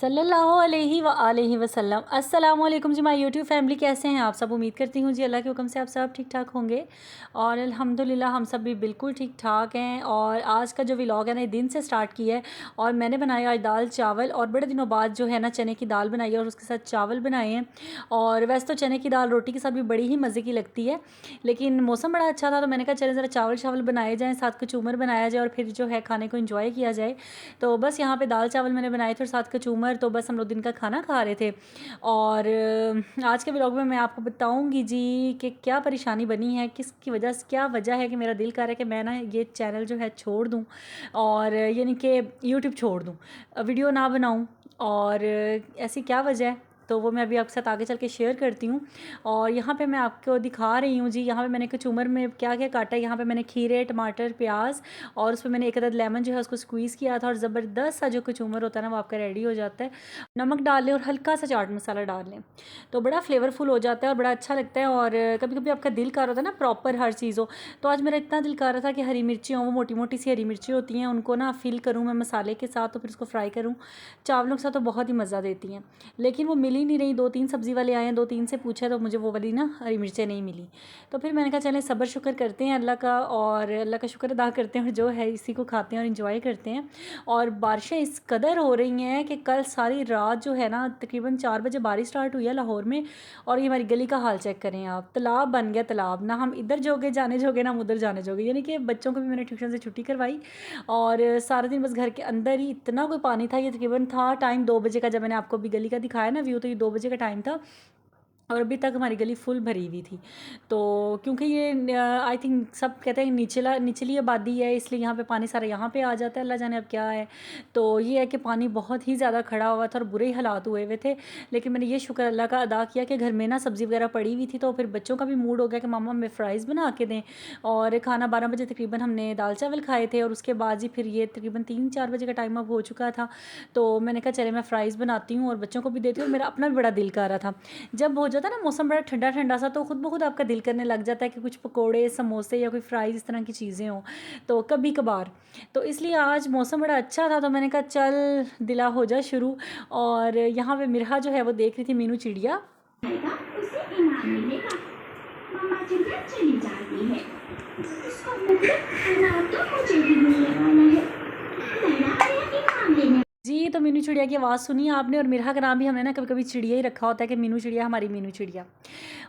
सल्लल्लाहु अलैहि व आलिहि वसल्लम। अस्सलामु अलैकुम जी माय यूट्यूब फैमिली, कैसे हैं आप सब। उम्मीद करती हूँ जी अल्लाह के हुक्म से आप सब ठीक ठाक होंगे और अल्हम्दुलिल्लाह हम सब भी बिल्कुल ठीक ठाक हैं। और आज का जो व्लॉग है ना दिन से स्टार्ट किया है और मैंने बनाया आज दाल चावल और बड़े दिनों बाद जो है ना चने की दाल बनाई है और उसके साथ चावल बनाए हैं। और वैसे तो चने की दाल रोटी के साथ भी बड़ी ही मज़े की लगती है, लेकिन मौसम बड़ा अच्छा था तो मैंने कहा चले ज़रा चावल चावल बनाए जाएँ, साथ कचूमर बनाया जाए और फिर जो है खाने को इंजॉय किया जाए। तो बस यहाँ पे दाल चावल मैंने बनाए थे और साथ कचूमर, तो बस हम लोग दिन का खाना खा रहे थे। और आज के व्लॉग में मैं आपको बताऊंगी जी कि क्या परेशानी बनी है, किसकी वजह से, क्या वजह है कि मेरा दिल कर रहा है कि मैं ना ये चैनल जो है छोड़ दूं और यानी कि यूट्यूब छोड़ दूं, वीडियो ना बनाऊं, और ऐसी क्या वजह है तो वो मैं अभी आपके साथ आगे चल के शेयर करती हूँ। और यहाँ पे मैं आपको दिखा रही हूँ जी, यहाँ पे मैंने कचूमर में क्या क्या काटा है। यहाँ पे मैंने खीरे, टमाटर, प्याज और उसमें मैंने एक अदद लेमन जो है उसको स्क्वीज़ किया था और ज़बरदस्त सा जो कचूमर होता है ना वो आपका रेडी हो जाता है। नमक डाल लें और हल्का सा चाट मसाला डाल लें तो बड़ा फ्लेवरफुल हो जाता है और बड़ा अच्छा लगता है। और कभी कभी आपका दिल कर रहा था ना प्रॉपर हर चीज़ हो, तो आज मेरा इतना दिल कर रहा था कि हरी मिर्ची हो, वो मोटी मोटी सी हरी मिर्ची होती हैं, उनको ना फिल करूँ मैं मसाले के साथ, तो फिर उसको फ्राई करूँ चावलों के साथ, तो बहुत ही मज़ा देती हैं। लेकिन वो मिल ही नहीं रही, 2-3 सब्ज़ी वाले आए हैं, 2-3 से पूछा तो मुझे वो वाली ना हरी मिर्चें नहीं मिली। तो फिर मैंने कहा चलें सब्र शुक्र करते हैं अल्लाह का और अल्लाह का शुक्र अदा करते हैं और जो है इसी को खाते हैं और इन्जॉय करते हैं। और बारिशें इस कदर हो रही हैं कि कल सारी रात जो है ना तकरीबन 4 बजे बारिश स्टार्ट हुई है लाहौर में। और ये हमारी गली का हाल चेक करें आप, तालाब बन गया तालाब, ना हम इधर जोगे जाने जोगे ना हम उधर जाने जोगे। यानी कि बच्चों को भी मैंने ट्यूशन से छुट्टी करवाई और सारा दिन बस घर के अंदर ही, इतना कोई पानी था। ये तकरीबन था टाइम 2 बजे का, जब मैंने आपको अभी गली का दिखाया ना व्यू, तो ये 2 बजे का टाइम था और अभी तक हमारी गली फुल भरी हुई थी। तो क्योंकि ये आई थिंक सब कहते हैं निचली आबादी है, इसलिए यहाँ पे पानी सारा यहाँ पे आ जाता है, अल्लाह जाने अब क्या है। तो ये है कि पानी बहुत ही ज़्यादा खड़ा हुआ था और बुरे ही हालात हुए हुए थे। लेकिन मैंने ये शुक्र अल्लाह का अदा किया कि घर में ना सब्ज़ी वगैरह पड़ी हुई थी, तो फिर बच्चों का भी मूड हो गया कि मामा हमें फ़्राइज़ बना के दें। और खाना 12 बजे तकरीबन हमने दाल चावल खाए थे और उसके बाद ही फिर ये तकरीबन 3-4 बजे का टाइम अब हो चुका था। तो मैंने कहा चले मैं फ़्राइज़ बनाती हूँ और बच्चों को भी देती हूँ, मेरा अपना भी बड़ा दिल कर रहा था। जब हो जाता है ना मौसम बड़ा ठंडा ठंडा सा, तो खुद ब खुद आपका दिल करने लग जाता है कि कुछ पकोड़े, समोसे या कोई फ्राइज़ इस तरह की चीज़ें हों, तो कभी कभार। तो इसलिए आज मौसम बड़ा अच्छा था तो मैंने कहा चल दिला हो जा शुरू। और यहाँ पे मिरहा जो है वो देख रही थी मीनू चिड़िया। उसे इनाम मिलेगा। मम्मा चिड़िया चली जाती है, इसका मतलब इनाम तो मुझे भी मिलने वाला है। मैं आया इनाम लेने जी। तो मीनू चिड़िया की आवाज़ सुनी आपने, और मिरहा का नाम भी हमने ना कभी कभी चिड़िया ही रखा होता है कि मीनू चिड़िया, हमारी मीनू चिड़िया।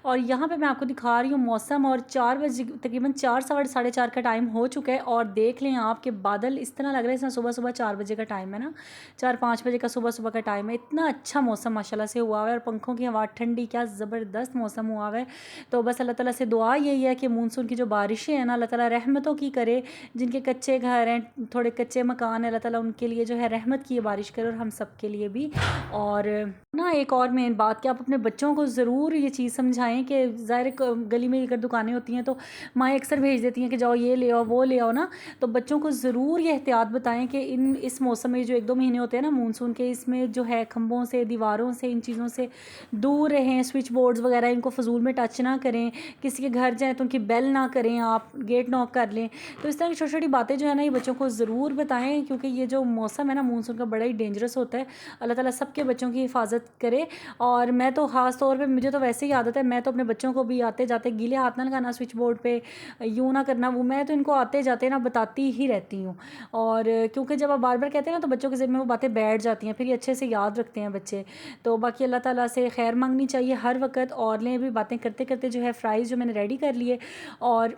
और यहाँ पे मैं आपको दिखा रही हूँ मौसम, और 4 बजे तकरीबन 4 साढ़े 4 का टाइम हो चुका है और देख लें आपके बादल इस तरह लग रहे हैं जैसे सुबह सुबह 4 बजे का टाइम है ना, 4-5 बजे का सुबह सुबह का टाइम है। इतना अच्छा मौसम माशाल्लाह से हुआ है और पंखों की हवा ठंडी, क्या ज़बरदस्त मौसम हुआ है। तो बस अल्लाह ताला से दुआ यही है कि मानसून की जो बारिशें हैं ना अल्लाह ताला रहमतों की करे, जिनके कच्चे घर हैं, थोड़े कच्चे मकान है, अल्लाह ताला उनके लिए जो है रहमत की बारिश करे और हम सब के लिए भी। और ना एक और मेन बात कि आप अपने बच्चों को ज़रूर ये चीज़ समझाएं कि ज़ाहिर गली में अगर दुकानें होती हैं तो माएँ अक्सर भेज देती हैं कि जाओ ये ले आओ वो ले आओ ना, तो बच्चों को ज़रूर ये एहतियात बताएं कि इस मौसम में जो 1-2 महीने होते हैं ना मानसून के, इसमें जो है खंभों से, दीवारों से, इन चीज़ों से दूर रहें। स्विच बोर्ड्स वगैरह इनको फजूल में टच ना करें, किसी के घर जाएँ तो उनकी बेल ना करें, आप गेट नॉक कर लें। तो इस तरह की छोटी छोटी बातें जो है ना ये बच्चों को ज़रूर बताएं, क्योंकि ये जो मौसम है ना मानसून का बड़ा ही डेंजरस होता है। अल्लाह ताला सबके बच्चों की हिफाजत करे। और मैं तो ख़ास तौर पे, मुझे तो वैसे ही आदत है, मैं तो अपने बच्चों को भी आते जाते गीले हाथ ना लगाना स्विच बोर्ड पे, यूँ ना करना, वो मैं तो इनको आते जाते ना बताती ही रहती हूँ। और क्योंकि जब आप बार बार कहते हैं ना तो बच्चों के ज़हन में वो बातें बैठ जाती हैं, फिर ये अच्छे से याद रखते हैं बच्चे। तो बाकी अल्लाह ताला से खैर मांगनी चाहिए हर वक्त। और ले भी बातें करते करते जो है फ़्राइज़ जो मैंने रेडी कर लिए, और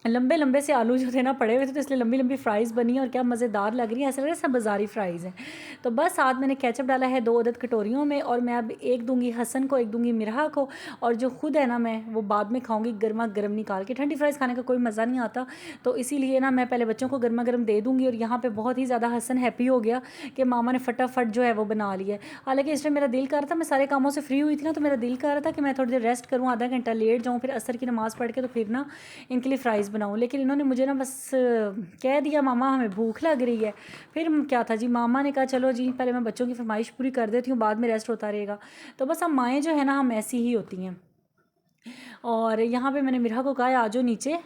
लंबे लंबे से आलू जो थे ना पड़े हुए थे, तो इसलिए लंबी लंबी फ़्राइज़ बनी और क्या मज़ेदार लग रही है, ऐसा लग रहा है सब बाज़ारी फ़्राइज़ हैं। तो बस साथ मैंने केचप डाला है 2 अदद कटोरियों में, और मैं अब एक दूंगी हसन को, एक दूंगी मिरहा को, और जो खुद है ना मैं वो बाद में खाऊंगी गर्मा गर्म निकाल के। ठंडी फ़्राइज़ खाने का कोई मज़ा नहीं आता, तो इसीलिए ना मैं पहले बच्चों को गर्मा गर्म दे दूँगी। और यहाँ पर बहुत ही ज़्यादा हसन हैप्पी हो गया कि मामा ने फटाफट जो है वो बना लिया। हालाँकि इस टाइम मेरा दिल कर रहा था, मैं सारे कामों से फ्री हुई थी ना, तो मेरा दिल कर रहा था कि मैं थोड़ी देर रेस्ट करूँ, आधा घंटा लेट जाऊँ, फिर असर की नमाज़ पढ़ के तो फिर ना इनके लिए फ़्राइज़ बनाऊँ। लेकिन इन्होंने मुझे ना बस कह दिया मामा हमें भूख लग रही है। फिर क्या था जी, मामा ने कहा चलो जी पहले मैं बच्चों की फरमाइश पूरी कर देती हूँ, बाद में रेस्ट होता रहेगा। तो बस हम माएँ जो है ना हम ऐसी ही होती हैं। और यहाँ पे मैंने मिरहा को कहा आ जाओ नीचे।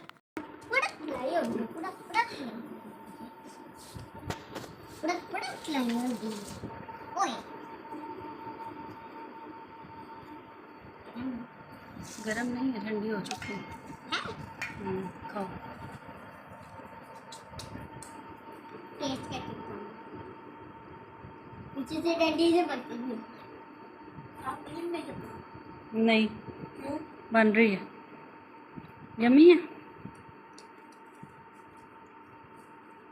गरम नहीं है, ठंडी हो चुकी है। खाओ। टेस्ट करके पीछे से डंडी से बनती है। आप फिल्म में नहीं बन रही है, यम्मी है।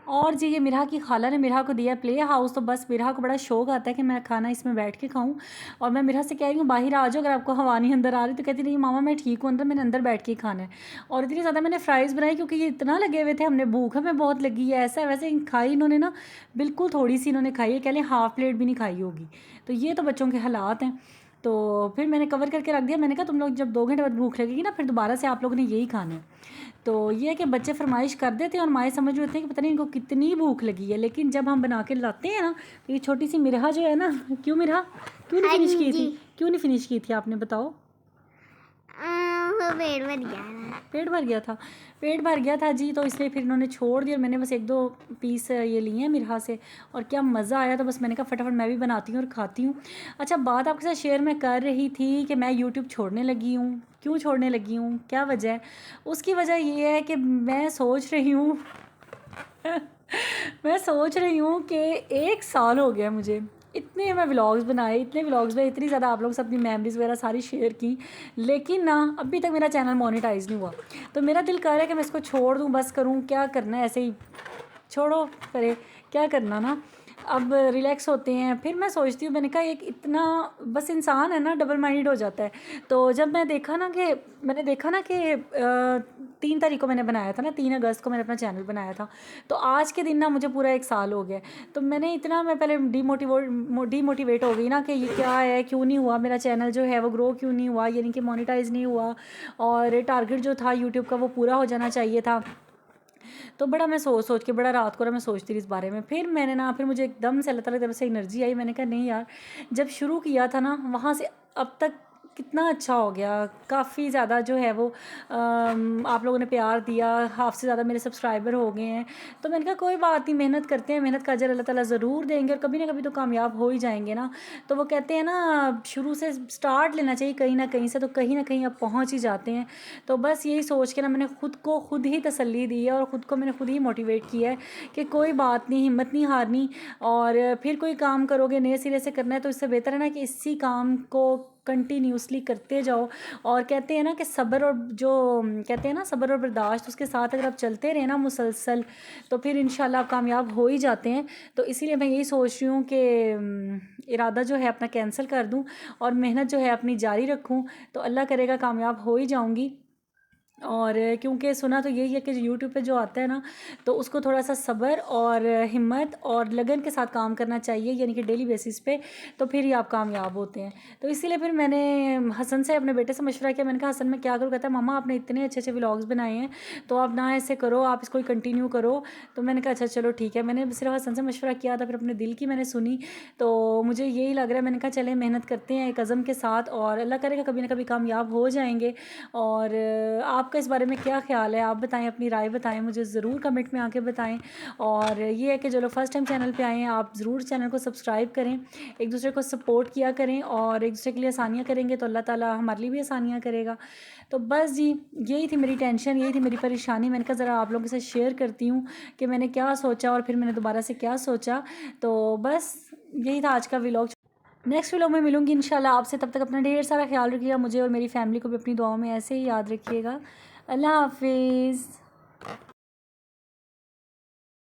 और जी ये मिरहा की खाला ने मिरहा को दिया प्ले हाउस, तो बस मिरहा को बड़ा शौक आता है कि मैं खाना इसमें बैठ के खाऊं। और मैं मिरहा से कह रही हूँ बाहर आ जाओ, अगर आपको हवा नहीं अंदर आ रही तो कहती नहीं मामा मैं ठीक हूँ अंदर, मैंने अंदर बैठ के ही खाना है। और इतनी ज़्यादा मैंने फ्राइज़ बनाई क्योंकि ये इतना लगे हुए थे, हमने भूख हमें बहुत लगी है। ऐसा वैसे खाई इन्होंने ना, बिल्कुल थोड़ी सी इन्होंने खाई है, कह लें हाफ़ प्लेट भी नहीं खाई होगी। तो ये तो बच्चों के हालात हैं। तो फिर मैंने कवर करके रख दिया, मैंने कहा तुम लोग जब 2 घंटे बाद भूख लगेगी ना फिर दोबारा से आप लोगों ने यही खाना है। तो ये है कि बच्चे फरमाइश कर देते हैं और माएँ समझ रहे होते हैं कि पता नहीं इनको कितनी भूख लगी है, लेकिन जब हम बना के लाते हैं ना तो ये छोटी सी मिरहा जो है ना, क्यों मिरहा क्यों नहीं फिनिश की थी, क्यों नहीं फिनिश की थी आपने बताओ? वो पेट भर गया था। पेट भर गया था, पेट भर गया था जी, तो इसलिए फिर इन्होंने छोड़ दिया और मैंने बस 1-2 पीस ये लिए हैं मिरहा से और क्या मज़ा आया। तो बस मैंने कहा फटाफट मैं भी बनाती हूँ और खाती हूँ। अच्छा बात आपके साथ शेयर मैं कर रही थी कि मैं यूट्यूब छोड़ने लगी हूँ। क्यों छोड़ने लगी हूँ, क्या वजह है? उसकी वजह ये है कि मैं सोच रही हूँ मैं सोच रही हूँ कि 1 साल हो गया मुझे, इतने मैं व्लॉग्स बनाए, इतने व्लॉग्स में इतनी ज़्यादा आप लोग से अपनी मेमोरीज़ वगैरह सारी शेयर की, लेकिन ना अभी तक मेरा चैनल मोनेटाइज नहीं हुआ। तो मेरा दिल कर रहा है कि मैं इसको छोड़ दूँ, बस करूँ क्या करना है, ऐसे ही छोड़ो करे, क्या करना ना। अब रिलैक्स होते हैं, फिर मैं सोचती हूँ, मैंने कहा एक इतना बस इंसान है ना डबल माइंडेड हो जाता है। तो जब मैंने देखा ना कि 3 तारीख को मैंने बनाया था ना, 3 अगस्त को मैंने अपना चैनल बनाया था, तो आज के दिन ना मुझे पूरा 1 साल हो गया। तो मैंने इतना, मैं पहले डीमोटिवेट हो गई ना कि ये क्या है, क्यों नहीं हुआ मेरा चैनल जो है वो ग्रो क्यों नहीं हुआ, यानी कि मोनेटाइज नहीं हुआ और टारगेट जो था यूट्यूब का वो पूरा हो जाना चाहिए था। तो बड़ा मैं सोच के बड़ा रात को ना मैं सोचती रही इस बारे में। फिर मैंने ना, फिर मुझे एकदम से अल्लाह ताला की तरफ से एनर्जी आई, मैंने कहा नहीं यार, जब शुरू किया था ना वहाँ से अब तक कितना अच्छा हो गया, काफ़ी ज़्यादा जो है वो आप लोगों ने प्यार दिया, हाफ से ज़्यादा मेरे सब्सक्राइबर हो गए हैं। तो मैंने कहा कोई बात नहीं, मेहनत करते हैं, मेहनत का अजर अल्लाह ताला ज़रूर देंगे और कभी ना कभी तो कामयाब हो ही जाएंगे ना। तो वो कहते हैं ना शुरू से स्टार्ट लेना चाहिए कहीं ना कहीं से, तो कहीं ना कहीं आप पहुँच ही जाते हैं। तो बस यही सोच के ना मैंने ख़ुद को खुद ही तसल्ली दी है और ख़ुद को मैंने खुद ही मोटिवेट किया है कि कोई बात नहीं, हिम्मत नहीं हारनी। और फिर कोई काम करोगे नए सिरे से करना है तो इससे बेहतर है ना कि इसी काम को कंटिन्यूसली करते जाओ। और कहते हैं ना कि सब्र और जो कहते हैं ना सब्र और बर्दाश्त, उसके साथ अगर आप चलते रहे ना मुसलसल, तो फिर इंशाल्लाह आप कामयाब हो ही जाते हैं। तो इसीलिए मैं यही सोच रही हूँ कि इरादा जो है अपना कैंसिल कर दूँ और मेहनत जो है अपनी जारी रखूँ, तो अल्लाह करेगा कामयाब हो ही जाऊँगी। और क्योंकि सुना तो यही है कि यूट्यूब पे जो आता है ना तो उसको थोड़ा सा सब्र और हिम्मत और लगन के साथ काम करना चाहिए, यानी कि डेली बेसिस पे, तो फिर ही आप कामयाब होते हैं। तो इसीलिए फिर मैंने हसन से, अपने बेटे से मशवरा किया। मैंने कहा हसन मैं क्या करूँ? कहता है मामा आपने इतने अच्छे अच्छे व्लॉग्स बनाए हैं तो आप ना ऐसे करो, आप इसको कंटिन्यू करो। तो मैंने कहा अच्छा चलो ठीक है। मैंने सिर्फ हसन से मशवरा किया था, फिर अपने दिल की मैंने सुनी, तो मुझे यही लग रहा है। मैंने कहा चले मेहनत करते हैं एक अज़म के साथ और अल्लाह करेगा कभी ना कभी कामयाब हो जाएंगे। और आपका इस बारे में क्या ख्याल है, आप बताएं, अपनी राय बताएं, मुझे ज़रूर कमेंट में आके बताएं। और ये है कि जो लोग फर्स्ट टाइम चैनल पे आए हैं आप ज़रूर चैनल को सब्सक्राइब करें, एक दूसरे को सपोर्ट किया करें और एक दूसरे के लिए आसानियाँ करेंगे तो अल्लाह ताला हमारे लिए भी आसानियाँ करेगा। तो बस जी यही थी मेरी टेंशन, यही थी मेरी परेशानी। मैंने कहा ज़रा आप लोगों के साथ शेयर करती हूँ कि मैंने क्या सोचा और फिर मैंने दोबारा से क्या सोचा। तो बस यही था आज का व्लॉग। नेक्स्ट व्लॉग में मिलूंगी इंशाल्लाह आपसे, तब तक अपना ढेर सारा ख्याल रखिएगा, मुझे और मेरी फैमिली को भी अपनी दुआओं में ऐसे ही याद रखिएगा। अल्लाह हाफिज़।